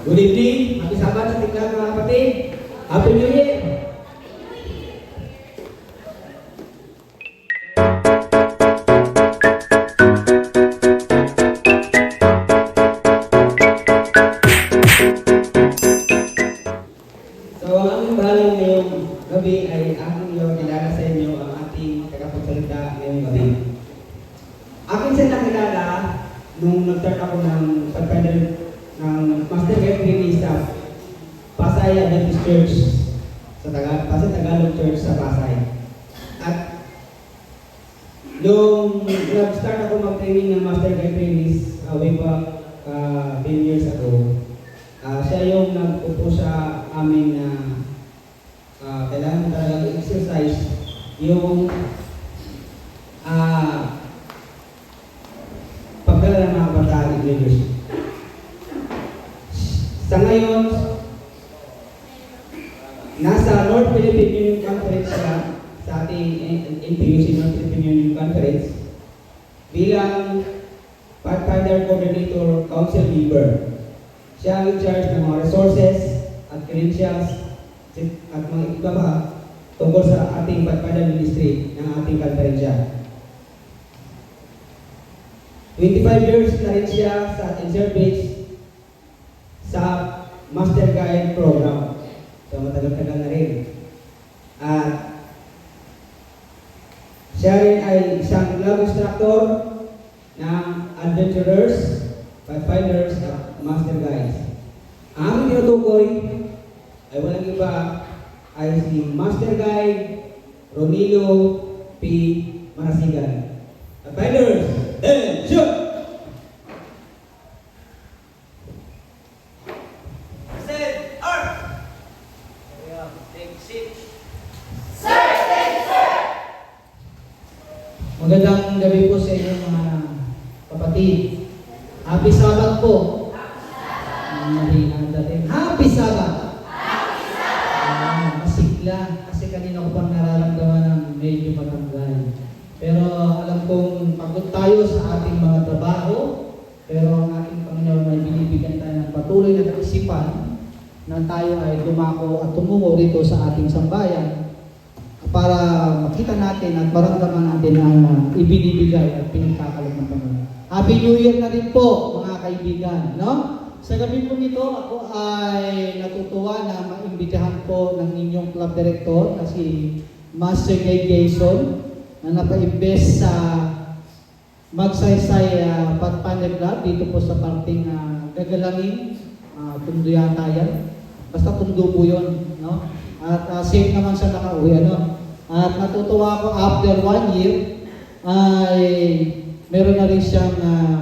Good evening, happy Sabat sa tingnan mga kapatid. Happy New Year! So, ang aming bahalang ngayong gabi ay aking kilala sa inyo ang ating tagapagsalita ngayong gabi. Akin siya nakilala nung nag-start ako ng pag-pedal ng Master Gathering sa Pasay Adventist Church sa Pasay Tagalog Church sa Pasay. At nung nag-start ako mag-training ng Master Gathering way back 10 years ago, siya yung nagpupo sa amin na kailangan talagang exercise yung pagdala ng mga kabataan in leadership. Sa ngayon, nasa North Philippine Union Conference siya sa ating NPUC North Philippine Union Conference bilang Pathfinder Coordinator Council Member. Siya ang in-charge ng mga resources at credentials at mga iba pa tungkol sa ating Pathfinder Ministry ng ating konferensya. 25 years na rin siya sa ating service sa Master Guide Program. So matagal-tagal na rin. At siya rin ay isang club instructor ng adventurers, pathfinders at master guides. Ang aming tinutukoy ay walang iba ay si Master Guide Ronilo P. Marasigan. Pathfinders, shoot! Magandang gabi po sa inyo mga kapatid. Happy Sabat po. Happy Sabat. Masigla. Kasi kanina ko pang nararamdaman ng medyo matanggal. Pero alam kong pagod tayo sa ating mga trabaho. Pero ang ating Panginoon ay binibigyan tayo ng patuloy na kaisipan na tayo ay dumako at tumungo rito sa ating sambayan para makita natin at maramdaman natin ang ibinibigay at pinagkakalog ng Panginoon. Happy New Year na rin po mga kaibigan, no? Sa gabi po nito, ako ay natutuwa na maimbitahan po ng inyong club director na si Master Guy Jason na napa-invest sa Magsaysay Pathfinder Club dito po sa parting gagalangin, Tundo yata yan. Basta Tundo po yun, no? At safe naman siya nakauwi, ano? At natutuwa ako after 1 year ay meron na rin siyang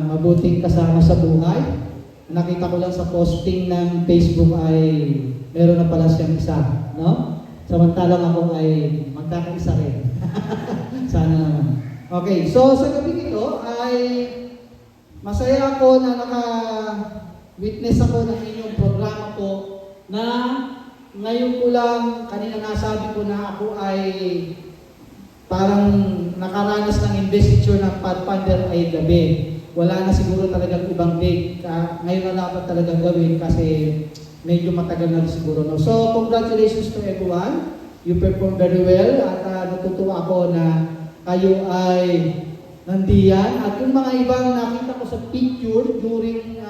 mabuting kasama sa buhay. Nakita ko lang sa posting ng Facebook ay meron na pala siyang isa, no? Samantalang ako ay magkakaisa rin. Sana naman. Okay, so sa gabi ito ay masaya ako na naka-witness ako ng inyong programa po na ngayon ko lang, kanina nasabi ko na ako ay parang nakaranas ng investiture ng Pathfinder ay gabi. Wala na siguro talagang ibang date. Ngayon na dapat talagang gawin kasi medyo matagal na siguro. No? So, congratulations to everyone. You performed very well at natutuwa ako na kayo ay nandiyan. At yung mga ibang nakita ko sa picture during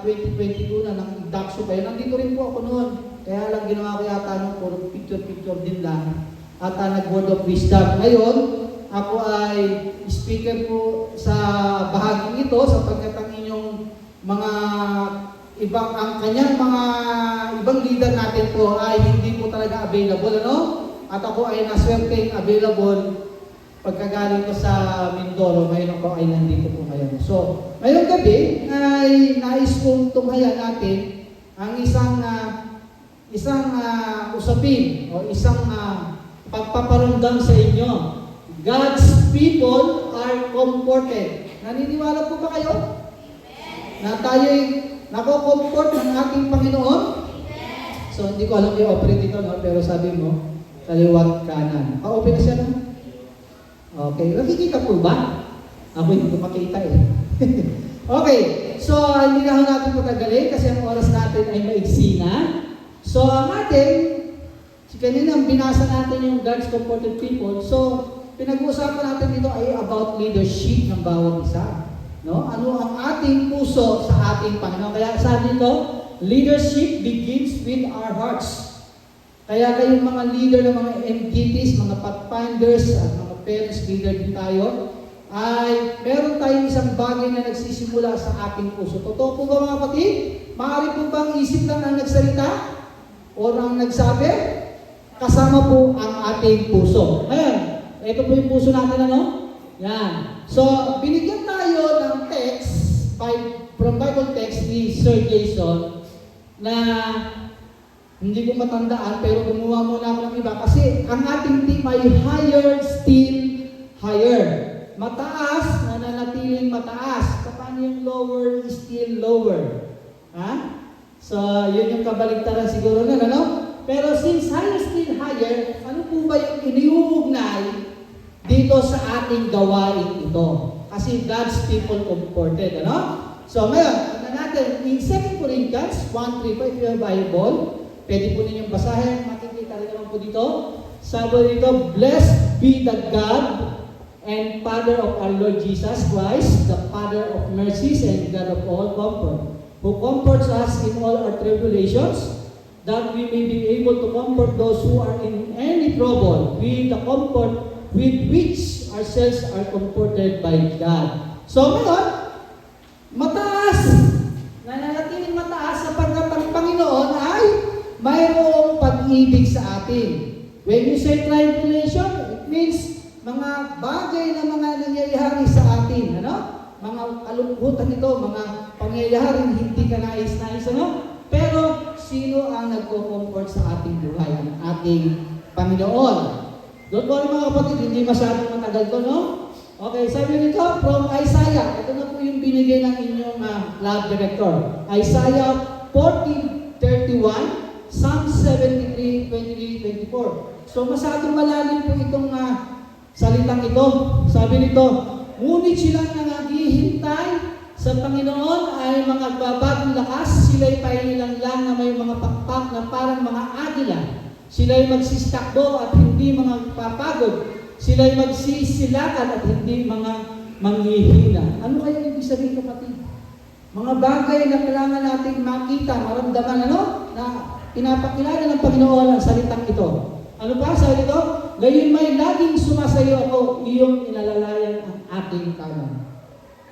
2022 na nang-indakso kayo, nandito rin po ako noon. Kaya lang ginawa ko yata nung puro picture din lang. At nag-word of wisdom. Ngayon, ako ay speaker po sa bahaging ito sapagkat ang inyong mga ang kanyang mga ibang leader natin po ay hindi po talaga available, ano? At ako ay naswerteng available pagkagaling ko sa Mindoro. Ngayon ako ay nandito po ngayon. So, ngayong gabi ay nais kong tunghayan natin ang isang usapin o isang pagpaparamdam sa inyo. God's people are comforted. Naniniwala po ba kayo? Na tayo'y nako-comfort ng ating Panginoon? So, hindi ko alam yung operate dito, no? Pero sabi mo, kaliwat kanan. Pa-open na siya, no? Okay. Nakikita po ba? Ako hindi ko makita eh. Okay, so hindi na ho natin patagalin kasi ang oras natin ay maigsi na. So ang atin, kanina binasa natin yung God's comforted people. So pinag-uusapan natin dito ay about leadership ng bawat isa. No? Ano ang ating puso sa ating Panginoon. Kaya sabi dito, leadership begins with our hearts. Kaya kayong mga leader ng mga MGTs, mga pathfinders at mga parents leader din tayo, ay meron tayong isang bagay na nagsisimula sa ating puso. Totoo po ba mga kapatid? Maaari po bang isip lang ang nagsalita? O ang nagsabi? Kasama po ang ating puso. Ngayon, ito po yung puso natin, ano? Yan. So, binigyan tayo ng text from Bible text ni Sir Jason na hindi ko matandaan pero gumawa muna ako ng iba kasi ang ating team ay higher, still higher. Mataas, nananatiling mataas. Paano yung lower, still lower? Ha? So, yun yung kabaligtaran siguro na, ano? Pero since higher, still higher, ano po ba yung iniuugnay dito sa ating gawain ito? Kasi God's people comforted, ano? So, ngayon, tignan natin, in 2 Corinthians 1:3, if you have Bible, pwede po ninyong basahin, makikita rin naman po dito. Sabi dito, blessed be the God and Father of our Lord Jesus Christ, the Father of mercies and God of all comfort, who comforts us in all our tribulations, that we may be able to comfort those who are in any trouble with the comfort with which ourselves are comforted by God. So ngayon, mataas, nananatiling mataas sapagkat ang Panginoon ay mayroong pag-ibig sa atin. When you say tribulation, it means mga bagay na mga nangyayari sa atin, ano? Mga kalungkutan ito, mga pangyayaring hindi ka nais-nais, ano? Pero sino ang nagko-comfort sa ating buhay? Ang ating Panginoon. Don't worry mga kapatid, hindi masyadong matagal to, no? Okay, sabi nito from Isaiah. Ito na po yung binigay ng inyong lab director. Isaiah 40:31, Psalm 73:23-24. So masyadong malalim po itong salitang ito. Sabi nito, ngunit silang nangaghihintay sa Panginoon ay mga babagong lakas. Sila'y painilang lang na may mga pakpak na parang mga agila. Sila'y magsistakbo at hindi mga papagod. Sila'y magsisilakan at hindi mga manghihina. Ano kaya ibig sabihin, kapatid? Mga bagay na kailangan natin makita, maramdaman, ano? Na pinapakilala ng Panginoon ang salitang ito. Ano pa? Sabi ito, gayon may laging sumasayo ako, iyong inalalayan ang aking kanan.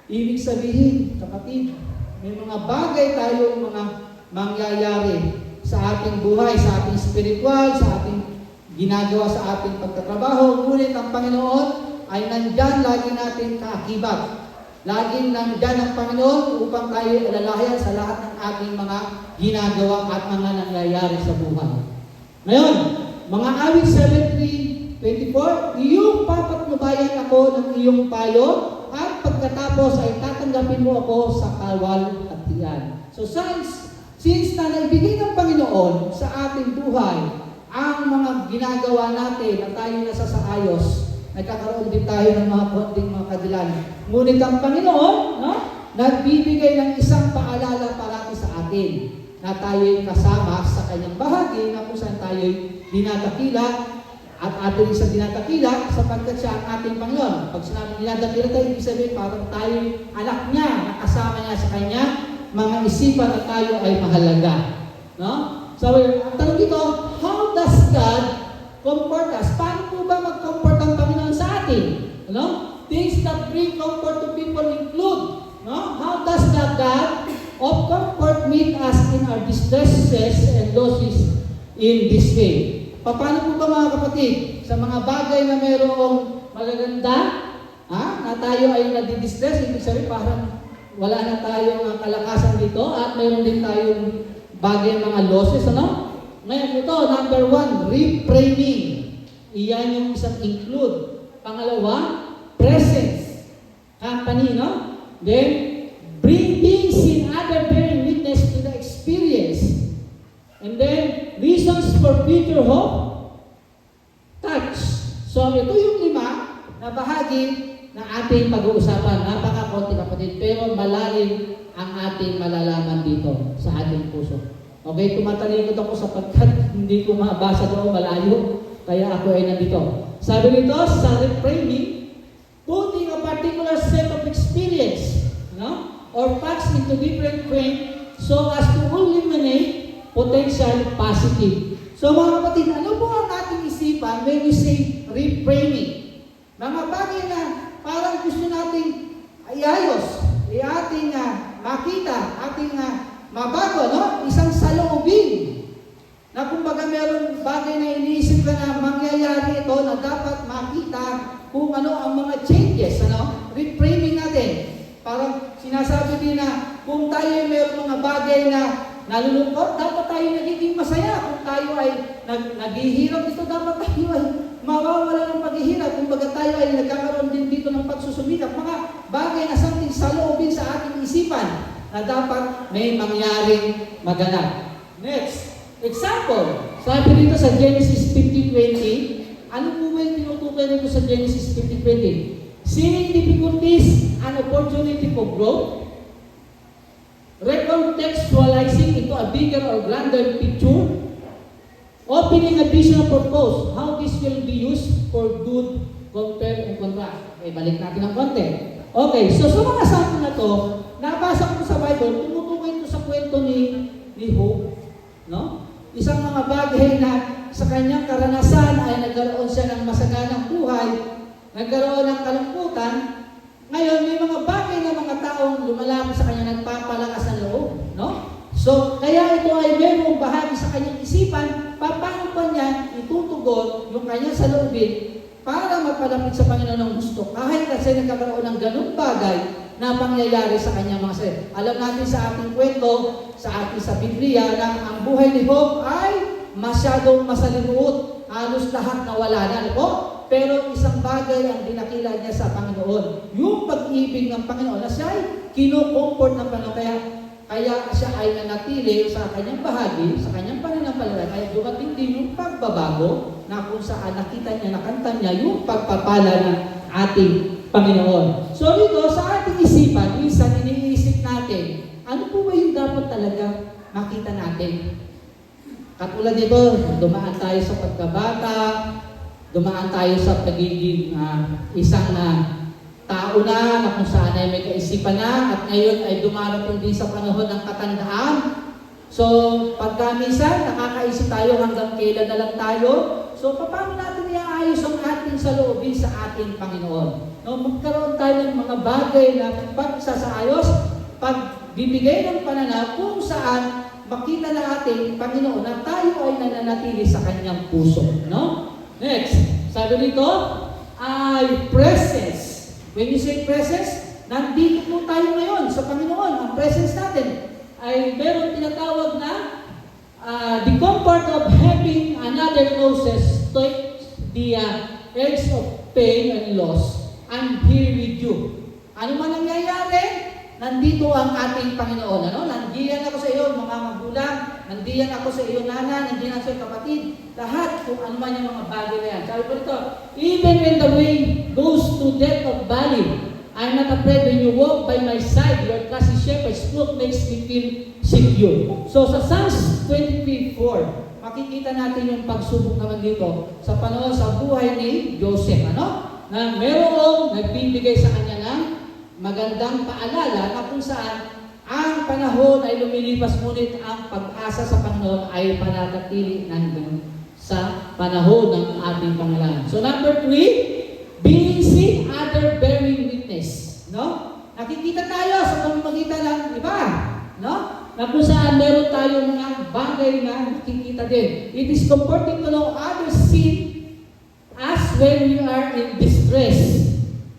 Ibig sabihin, kapatid, may mga bagay tayong mga mangyayari sa ating buhay, sa ating spiritual, sa ating ginagawa sa ating pagtatrabaho. Ngunit ang Panginoon ay nandyan lagi natin kaakibat. Laging nandyan ang Panginoon upang tayo alalayan sa lahat ng ating mga ginagawa at mga nangyayari sa buhay. Ngayon, mga awit 73:24, iyong papatnubayan ako ng iyong payo at pagkatapos ay tatanggapin mo ako sa kawalhatian. So since na naibigay ng Panginoon sa ating buhay ang mga ginagawa natin na tayo nasa sa ayos, nagkakaroon din tayo ng mga konting mga kadilan. Ngunit ang Panginoon, no, nagbibigay ng isang paalala parati sa atin na tayo'y kasama sa kanyang bahagi na kung saan tayo'y dinadakila at atin isang dinadakila sapagkat siya ang ating Panginoon. Pag sinabing dinadakila tayo, ibig sabihin parang tayo'y anak niya, nakasama niya sa kanya, mga isipan at tayo ay mahalaga. No? So, ang tanong dito, how does God comfort us? Paano po ba mag-comfort ang Panginoon sa atin? No? Things that bring comfort to people include, no? How does the God of comfort meet us in our distresses and losses in this way? Paano po ba mga kapatid? Sa mga bagay na mayroong magaganda, na tayo ay nadidistress, ibig sabihin parang wala na tayong kalakasan dito at mayroon din tayong bagay mga losses, ano? Ngayon ito, number 1, reframing. Iyan yung isang include. Pangalawa, presence. Company, no? Then, bring things in other bearing witness to the experience. And then, reasons for future hope. Touch. So, ito yung 5 na bahagi na ating pag-uusapan. Napakakonti kapatid, pero malalim ang ating malalaman dito sa ating puso. Okay, tumatalikod ako sapagkat hindi ko mabasa doon malayo, kaya ako ay nandito. Sabi nito, sa reframing, putting a particular set of experience, no, or facts into different frame so as to eliminate potential positive. So mga kapatid, ano po ang ating isipan when we say reframing? Mga bagay na parang gusto nating iayos, ating makita, ating mabago, no? Isang saloobin na kumbaga meron bagay na iniisip ka na mangyayari ito na dapat makita kung ano ang mga changes, ano? Reframing natin. Parang sinasabi din na kung tayo meron mga bagay na nalulungkot, dapat tayo nagiging masaya. Kung tayo ay naghihirap dito, dapat tayo ay mawawala ng paghihirap. Kung baga tayo ay nagkakaroon din dito ng pagsusumikap. Mga bagay na something saloobin sa ating isipan na dapat may mangyaring maganap. Next, example. Sabi dito sa Genesis 50:20, ano po ba yung tinutukoy dito sa Genesis 50:20? Seeing difficulties and opportunity for growth, recontextualizing into a bigger or grander picture, opening additional purpose, how this will be used for good, compare, and contrast. Okay, balik natin ang konti. Okay, so sa mga sample na to, nabasa ko sa Bible, tumutukoy ito sa kwento ni Job, no? Isang mga bagay na sa kanyang karanasan ay nagkaroon siya ng masaganang buhay, nagkaroon ng kalungkutan. Ngayon, may mga bagay na mga taong lumalapit sa kanya, nagpapalakas ng loob, no? So, kaya ito ay mayroong bahagi sa kanyang isipan, paano pa niya itutugon yung kanyang saloobin para magpalapit sa Panginoon ng gusto. Kahit kasi nagkakaroon ng ganung bagay na pangyayari sa kanyang mga sarili. Alam natin sa ating kwento, sa Biblia, na ang buhay ni Job ay masyadong masalimuot. Halos lahat nawala na, ano po? Pero isang bagay ang dinakila niya sa Panginoon. Yung pag-ibig ng Panginoon na siya ay kino-comfort ng Panginoon. Kaya siya ay nanatili sa kanyang bahagi, sa kanyang pananampalataya. Kaya dumating din yung pagbabago na kung saan nakita niya, nakanta niya yung pagpapala ng ating Panginoon. So dito, sa ating isipan, minsan iniisip natin, ano po ba yung dapat talaga makita natin? Katulad nito, dumaan tayo sa pagkabata, dumaan tayo sa pagiging isang tao na kung saan ay may kaisipan na at ngayon ay dumarating din sa panahon ng katandaan. So, pagka minsan, nakakaisip tayo hanggang kailan na lang tayo. So, paano natin iaayos ang ating saloobin sa ating Panginoon? No, magkaroon tayo ng mga bagay na pagsasaayos, pagbibigay ng pananaw kung saan makita na ating Panginoon na tayo ay nananatili sa kanyang puso. No? Next, sabi dito, ay presence. When you say presence, nandito po tayo ngayon sa Panginoon. Ang presence natin ay meron tinatawag na the comfort of having another closest to the edge of pain and loss. I'm here with you. Ano man nangyayari, nandito ang ating Panginoon. Ano? Nandiyan ako sa iyo, mga magulang. Nandiyan ako sa iyo, nana. Nandiyan ako sa iyo, kapatid. Lahat, kung ano man yung mga bagay na yan. Sabi ko dito, even when the way goes to death of valley, I'm not afraid when you walk by my side. Your trusty shepherd's cloak makes me feel secure. So sa Psalms 23:4, makikita natin yung pagsubok naman dito sa panahon sa buhay ni Joseph. Ano? Na merong nagbibigay sa kanya ng magandang paalala na kung saan ang panahon ay lumilipas, ngunit ang pag-asa sa Panginoon ay panatili nandun sa panahon ng ating Panginoon. So number 3, being seen, other bearing witness. No? Nakikita tayo sa pamamagitan ng iba. No? Na kung saan meron tayo mga bagay na nakikita din. It is comforting to know others see us when we are in distress.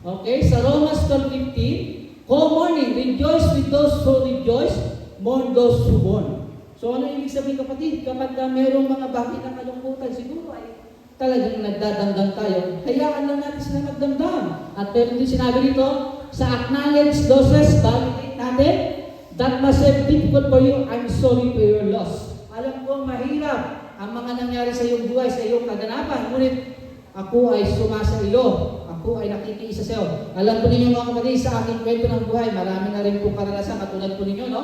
Okay, sa Romans 12:15, mourning, rejoice with those who rejoice, mourn those who mourn. So ano ibig sabihin, kapatid? Kapag merong mga bagay na kalungkutan, siguro ay talagang nagdadamdam tayo. Hayaan lang natin sila magdamdam. At meron din sinabi dito, sa acknowledge losses, validate natin, that must have difficult for you, I'm sorry for your loss. Alam ko mahirap ang mga nangyari sa iyong buhay, sa iyong kaganapan, ngunit ako ay sumasa iyo. Ako po ay nakikiisa sa'yo. Alam po ninyo mga kapatid, sa aking kwento ng buhay, marami na rin po karanasan katulad po ninyo, no?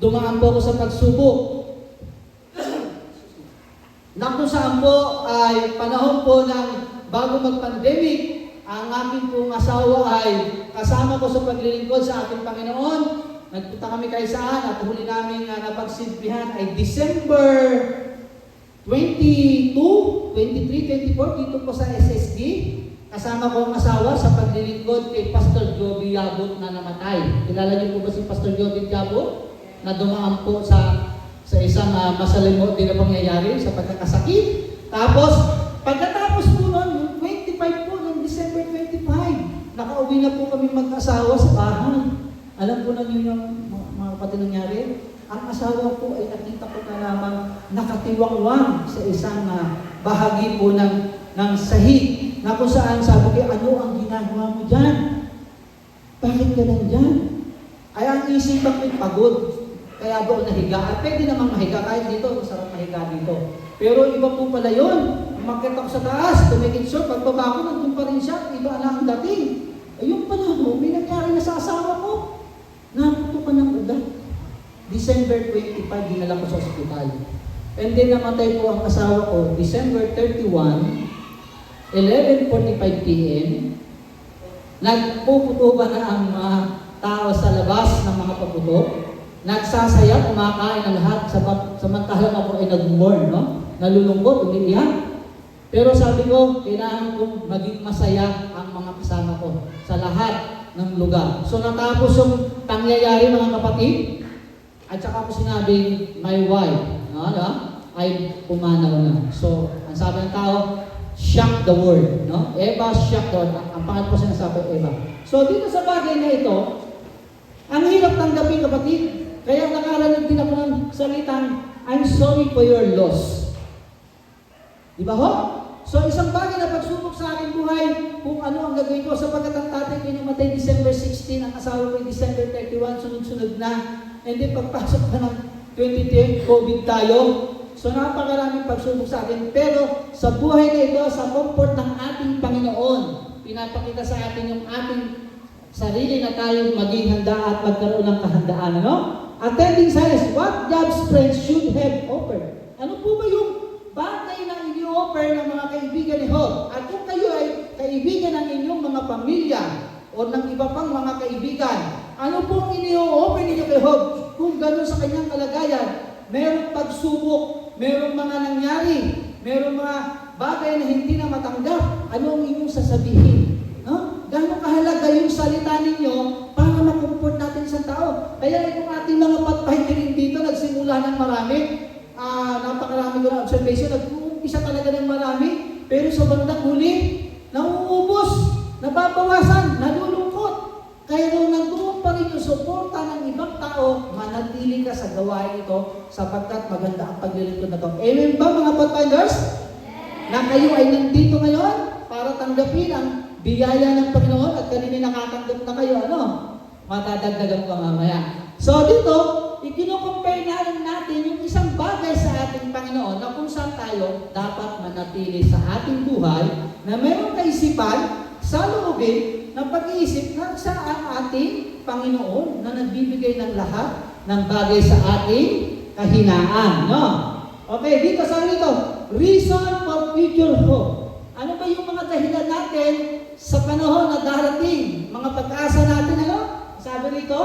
Dumaan po ako sa pagsubok. Na kung saan po ay panahon po ng bago mag-pandemic, ang aking pong asawa ay kasama ko sa paglilingkod sa ating Panginoon. Nagpunta kami kahit saan at huli namin napagsilbihan ay December 22, 23, 24 dito po sa SSD. Kasama ko ang asawa sa paglilingkod kay Pastor Joby Yabot na namatay. Kilala niyo po ba si Pastor Joby Yabot? Na dumaan po sa isang masalimot din na pangyayari sa pagkakasakit. Tapos, pagkatapos po noon, 25 po, noong December 25, nakauwi na po kami mag-asawa sa bahay. Alam po na niyo yung mga kapatid nangyari? Ang asawa po ay nakita ko na lamang nakatiwangwang sa isang bahagi po ng sahig na kung saan sabi ko, ano ang ginagawa mo dyan? Bakit ka nandyan? Ay ang isipan ko'y pagod. Kaya doon nahiga. At pwede namang mahiga kahit dito, masarap mahiga dito. Pero iba po pala yun. Umakyat ako sa taas, tumikit siya, pagbaba ko, nandun pa rin siya, iba na ang dating. Ayun pala ho, may nangyari na sa asawa ko. Naputo ka ng ugat. December 25, dinala ko sa ospital. And then namatay po ang asawa ko, December 31, 11:45 p.m. Nagpuputuban na ang mga tao sa labas ng mga paputok. Nagsasaya, kumakain ang lahat, samantalang ako ay nag-mourn, no? Nalulungkot, umiiyak. Pero sabi ko, kailangan kong maging masaya ang mga kasama ko sa lahat ng lugar. So natapos yung pangyayari mga kapatid, at saka ko sinabing, my wife, no? Ay pumanaw na. So, ang sabi ng tao, shock the world, no? Eva, shock the world. Ang pangalan po sinasabi, Eva. So dito sa bagay na ito, ang hirap tanggapin kapatid. Kaya nakaranig din ako ng salitang, I'm sorry for your loss. Di ba ho? So isang bagay na pagsubok sa aking buhay, kung ano ang gagawin ko, sapagkat ang tatay ko namatay December 16, ang asawa ko December 31, sunod-sunod na. And then pagpasok pa ng 2010, COVID tayo. So napakaraming pagsubok sa akin. Pero sa buhay na ito, sa comfort ng ating Panginoon, pinapakita sa atin yung ating sarili na tayo maging handa at magkaroon ng kahandaan. Ano? Attending science, what jobs friends should have offered? Ano po ba yung bagay na ini-offer ng mga kaibigan ni Hob? At kung kayo ay kaibigan ng inyong mga pamilya o ng iba pang mga kaibigan, ano po ang ini-offer ninyo kay Hob? Kung gano'n sa kanyang kalagayan, merong pagsubok, merong mga nangyari, merong mga bagay na hindi na matanggap, ano ang inyong sasabihin? No? Gano'ng kahalaga yung salita ninyo para makumport natin sa tao. Kaya itong ating mga patpahikirin dito, nagsimula ng marami, napakarami ko na observation, nag-uumpisa talaga ng marami, pero sa bandang huli, nauubos, nababawasan, nalulungkot. Kaya nung nagtuon pa rin yung suporta ng ibang tao, manatili ka sa gawain ito sapagkat maganda ang paglilingkod na ito. Amen ba mga Pathfinders? Na kayo ay nandito ngayon para tanggapin ang biyaya ng Panginoon at kanina nakatanggap na kayo, ano? Matadagdagan ko mamaya. So dito, ikino-compare natin yung isang bagay sa ating Panginoon na kung saan tayo dapat manatili sa ating buhay na mayroong kaisipan sa loobin ng pag-iisip na sa ating Panginoon na nagbibigay ng lahat ng bagay sa ating kahinaan. No? Okay, dito sa ito, reason for future hope. Ano ba yung mga dahilan natin sa panahon na darating? Mga pag-asa natin, ano? Sabi rito,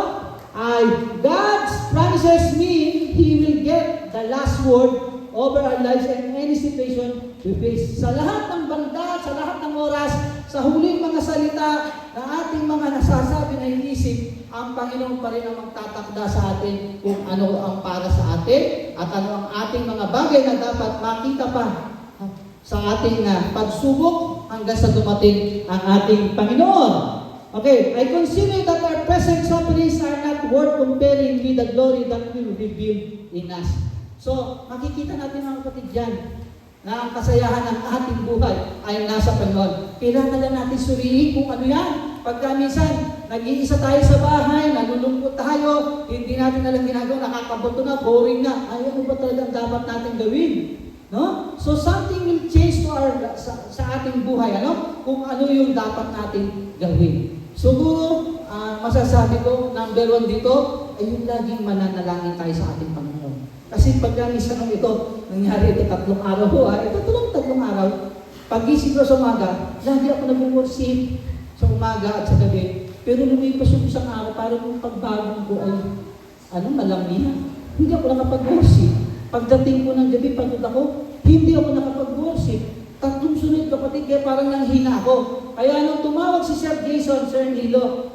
God's promises mean He will get the last word over our lives and any situation we face. Sa lahat ng banda, sa lahat ng oras, sa huling mga salita na ating mga nasasabi na inisip, ang Panginoon pa rin ang magtatakda sa atin kung ano ang para sa atin at ano ang ating mga bagay na dapat makita pa sa ating pagsubok hanggang sa dumating ang ating Panginoon. Okay, I consider that our present sufferings are not worth comparing with the glory that will be revealed in us. So, makikita natin mga kapatid dyan na ang kasayahan ng ating buhay ay nasa Panginoon. Kailangan lang natin suriin kung ano yan. Pagka minsan, nag-iisa tayo sa bahay, nalulungkot tayo, hindi natin alam ginagawa, nakakaboto na, boring na. Ay, ano ba talaga dapat natin gawin? No? So something will change to sa ating buhay, ano? Kung ano yung dapat natin gawin. Siguro, masasabi ko, number 1 dito, ay yung laging mananalangin tayo sa ating Panginoon. Kasi pagka minsan ito, nangyari ito 3 araw po, ito 3 araw, pag-isip ko sa umaga, lagi ako nag-worship sa umaga at sa gabi. Pero lumipas yung isang araw, parang yung pagbagong ko ay, malamihan. Hindi ako nakapag-worship. Pagdating ko ng gabi, pagod ako, hindi ako nakapag-worship. 3 sunod kapatid, kaya parang nanghina ako. Kaya nung tumawag si Sir Jason, Sir Nilo,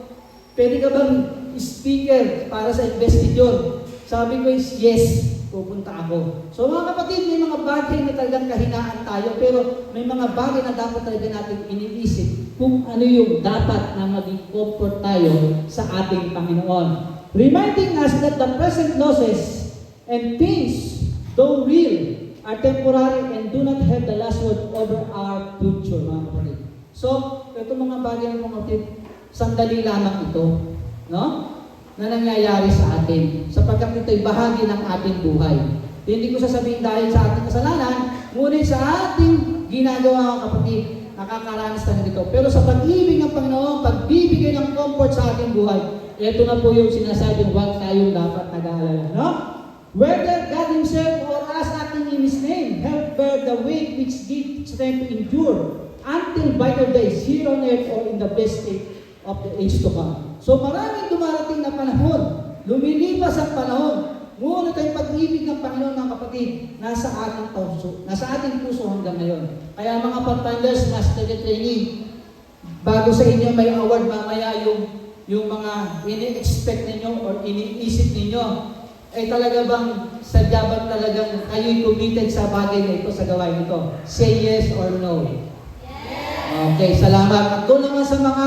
pwede ka bang speaker para sa investiture? Sabi ko is yes, pupunta ako. So mga kapatid, may mga bagay na talagang kahinaan tayo, pero may mga bagay na dapat talaga natin iniisip kung ano yung dapat na maging comfort tayo sa ating Panginoon. Reminding us that the present losses and things, though real, are temporary and do not have the last word over our future, mga kapatid. So, ito mga bagay ng mga kapatid, sandali lamang ito, no? Na nangyayari sa atin, sapagkat ito'y bahagi ng ating buhay. Hindi ko sasabihin dahil sa ating kasalanan, ngunit sa ating ginagawa, mga kapatid, nakakaranas tayo nito. Pero sa pag-ibig ng Panginoon, pagbibigay ng comfort sa ating buhay, ito na po yung sinasabing huwag tayong dapat nag-aalala, no? Whether God Himself or us acting in His name, help bear the weight which gives strength to endure until brighter days here on earth or in the best state of the age to come. So maraming dumarating na panahon, lumilipas ang panahon, ngunit ang pag-ibig ng Panginoon, mga kapatid, nasa ating puso hanggang ngayon. Kaya mga part-timers, master training, bago sa inyo may award mamaya yung mga ini-expect ninyo or iniisip ninyo, ay talaga bang sadya bang talagang kayo'y committed sa bagay na ito, sa gawain ito? Say yes or no? Yes! Okay, salamat. At doon naman sa mga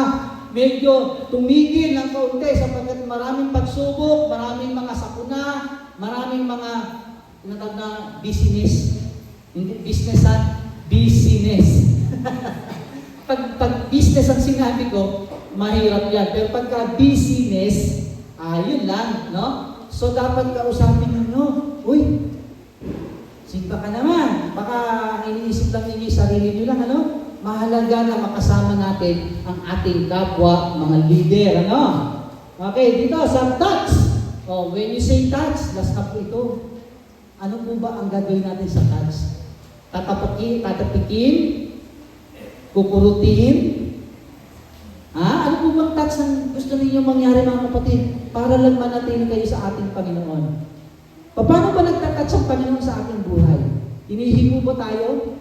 medyo tumigil ng kaunti sapagkat maraming pagsubok, maraming mga sakuna, maraming mga business. Hindi businessan, business. pag business ang sinabi ko, mahirap yan. Pero pagka business, yun lang, no? So, dapat kausapin ninyo, uy, simba ka naman. Baka iniisip lang ninyo yung sarili nyo lang, ano? Mahalaga na makasama natin ang ating kapwa, mga leader, ano? Okay, dito sa touch. Oh, when you say touch, last na po ito. Ano po ba ang gagawin natin sa touch? Tatapikin, kukurutin. Ano po bang touch ang gusto ninyo mangyari, mga kapatid? Para lang manatili kayo sa ating Panginoon. Paano ba nagtatouch ang Panginoon sa ating buhay? Hinihingo ba tayo?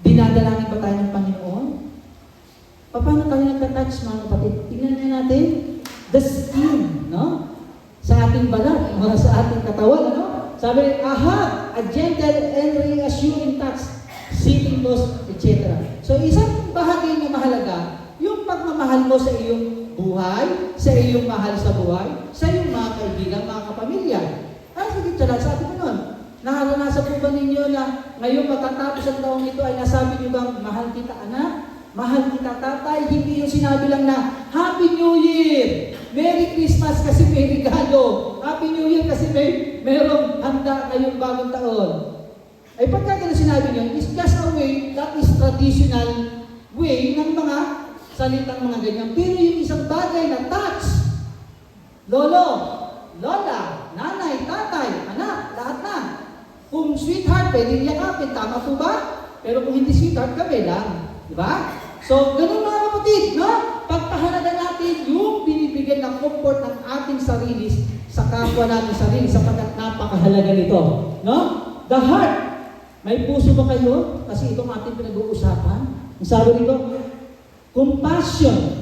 Dinadalangin ba tayo ng Panginoon? Paano tayo nagtatouch, mga kapatid? Tingnan niyo natin, the skin, no? Sa ating balat, sa ating katawan, ano? Sabi, a gentle and reassuring touch, sitting close, etc. So, isang bahagi na mahalaga, yung pagmamahal mo sa iyong buhay, sa iyong mahal sa buhay, sa iyong mga kaibigan, mga kapamilya. Sige, sabi ko nun, naranasan po ba ninyo na ngayong matatapos ang taong ito ay nasabi niyo bang, mahal kita anak, mahal kita tatay, hindi yung sinabi lang na, Happy New Year! Merry Christmas kasi may regalo. Happy New Year kasi merong handa ngayong bagong taon. Ay pagka gano'n sinabi niyo, is just a way, that is traditional way ng mga salitang mga ganyan. Pero yung isang bagay na touch, lolo, lola, nanay, tatay, anak, lahat na. Kung sweetheart, pwede yakapin, tama po ba? Pero kung hindi sweetheart, kami lang. Diba? So, ganun mga kapatid, no? Pagpahalaga natin yung binibigyan ng comfort ng ating sarili sa kapwa natin sarili sapagkat napakahalaga nito. No? The heart. May puso ba kayo? Kasi itong ating pinag-uusapan. Ang sabi nito, compassion,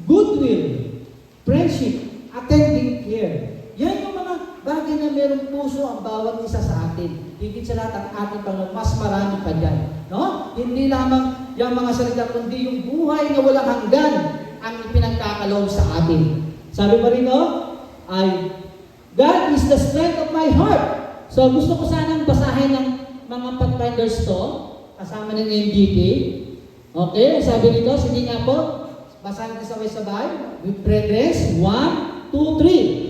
goodwill, friendship, attending care. Yan yung mga bagay na merong puso ang bawat isa sa atin. Higit sa lahat ang ating Panginoon, mas marami pa dyan. No? Hindi lamang yung mga salita, kundi yung buhay na walang hanggan ang ipinagkakaloob sa atin. Sabi pa rin, ay, God is the strength of my heart. So gusto ko sanang basahin ng mga pathfinders to, kasama ng MGT. Okay, sabi nito, sige nga po, basahin natin sabay-sabay. With progress, 1, 2, 3.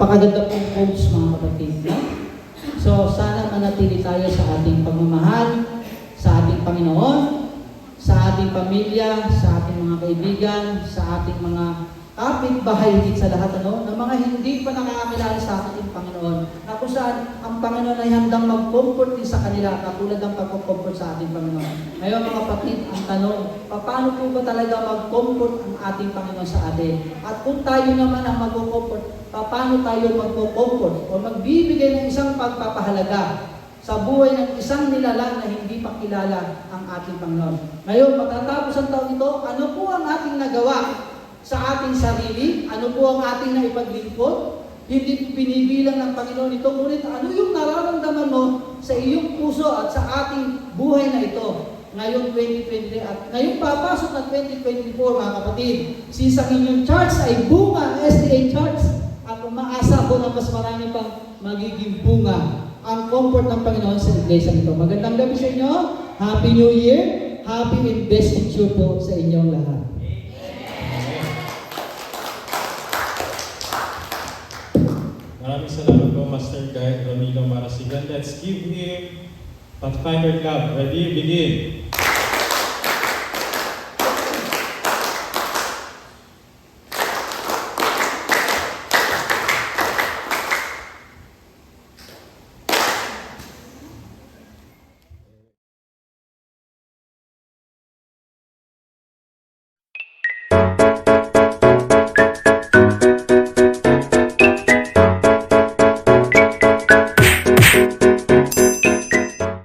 Napakaganda pong quotes mga kapatid. No? So sana manatili tayo sa ating pagmamahal, sa ating Panginoon, sa ating pamilya, sa ating mga kaibigan, sa ating mga kapitbahay, higit sa lahat, na mga hindi pa nakakakilala sa ating Panginoon, na kung saan ang Panginoon ay handang mag-comfort din sa kanila, katulad ng pag-comfort sa ating Panginoon. Ngayon mga kapatid, ang tanong, paano po ba talaga mag-comfort ang ating Panginoon sa atin? At kung tayo naman ang mag-comfort, paano tayo mag-comfort o magbibigay ng isang pagpapahalaga sa buhay ng isang nilalang na hindi pa kilala ang ating Panginoon? Ngayon, matatapos ang taong ito, ano po ang ating nagawa sa ating sarili? Ano po ang ating naipaglingkod? Hindi binibilang ng Panginoon ito, ngunit ano yung nararamdaman mo sa iyong puso at sa ating buhay na ito ngayong 2023 at ngayong papasok na 2024 mga kapatid. Since ang inyong church ay bunga, SDA Church, at umaasa ko na mas marami pang magiging bunga ang comfort ng Panginoon sa iglesia nito. Magandang gabi sa inyo. Happy New Year. Happy investiture po sa inyong lahat. Maraming salamat po, Master Guy Romilo Marasigan. Let's give him Pathfinder Club. Ready? Begin.